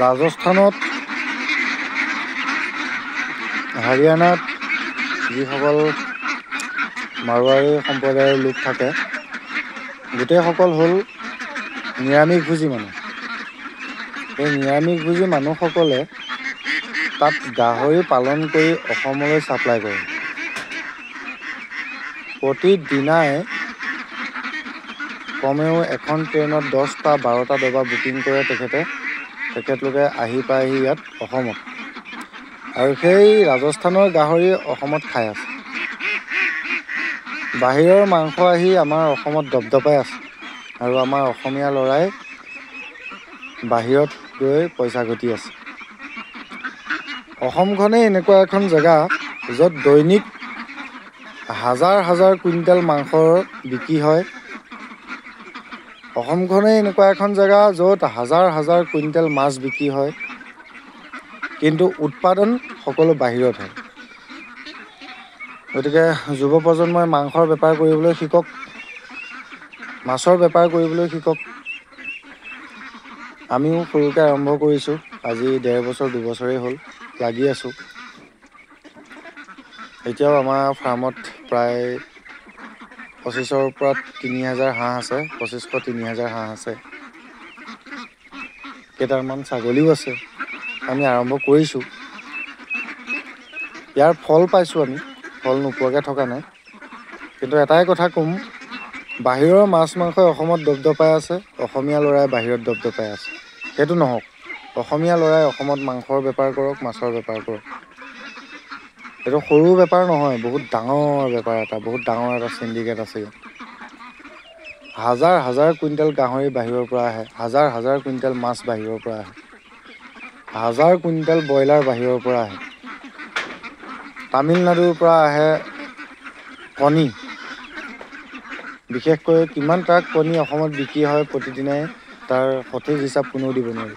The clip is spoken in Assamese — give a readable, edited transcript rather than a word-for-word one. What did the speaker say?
ৰাজস্থানত, হাৰিয়ানাত যিসকল মাৰোৱাৰী সম্প্ৰদায়ৰ লোক থাকে, গোটেইসকল হ'ল নিৰামিষভোজী মানুহ। এই নিৰামিষভোজী মানুহসকলে তাত গাহৰি পালন কৰি অসমলৈ ছাপ্লাই কৰে। প্ৰতিদিনাই কমেও এখন ট্ৰেইনত 10টা 12টা ডবা বুকিং কৰে তেখেতলোকে আহি পায়হি ইয়াত অসমত, আৰু সেই ৰাজস্থানৰ গাহৰি অসমত খাই আছে। বাহিৰৰ মাংস আহি আমাৰ অসমত দপদপাই আছে, আৰু আমাৰ অসমীয়া ল'ৰাই বাহিৰত গৈ পইচা ঘটি আছে। অসমখনেই এনেকুৱা এখন জেগা য'ত দৈনিক হাজাৰ হাজাৰ কুইণ্টেল মাংসৰ বিক্ৰী হয়। অসমখনেই এনেকুৱা এখন জেগা য'ত হাজাৰ হাজাৰ কুইণ্টেল মাছ বিক্ৰী হয়, কিন্তু উৎপাদন সকলো বাহিৰত হয়। গতিকে যুৱ প্ৰজন্মই মাংসৰ বেপাৰ কৰিবলৈ শিকক, মাছৰ বেপাৰ কৰিবলৈ শিকক। আমিও সৰুকৈ আৰম্ভ কৰিছোঁ, আজি 1.5 বছৰ 2 বছৰেই হ'ল লাগি আছোঁ। এতিয়াও আমাৰ ফাৰ্মত প্ৰায় 2500ৰ পৰা 3000 হাঁহ আছে, 2500-3000 হাঁহ আছে। কেইটামান ছাগলীও আছে। আমি আৰম্ভ কৰিছোঁ। ইয়াৰ ফল পাইছোঁ, আমি ফল নোপোৱাকৈ থকা নাই। কিন্তু এটাই কথা ক'ম, বাহিৰৰ মাছ মাংসই অসমত দপদপাই আছে, অসমীয়া ল'ৰাই বাহিৰত দপদপাই আছে। সেইটো নহওক, অসমীয়া ল'ৰাই অসমত মাংসৰ বেপাৰ কৰক, মাছৰ বেপাৰ কৰক। এইটো সৰু বেপাৰ নহয়, বহুত ডাঙৰ বেপাৰ এটা, বহুত ডাঙৰ এটা চিণ্ডিকেট আছে ইয়াত। হাজাৰ হাজাৰ কুইণ্টেল গাহৰি বাহিৰৰ পৰা আহে, হাজাৰ হাজাৰ কুইণ্টেল মাছ বাহিৰৰ পৰা আহে, হাজাৰ কুইণ্টেল ব্ৰইলাৰ বাহিৰৰ পৰা আহে। তামিলনাডুৰ পৰা আহে কণী, বিশেষকৈ কিমান ট্ৰাক কণী অসমত বিক্ৰী হয় প্ৰতিদিনাই, তাৰ সঠিক হিচাপ কোনেও দিব নোৱাৰে।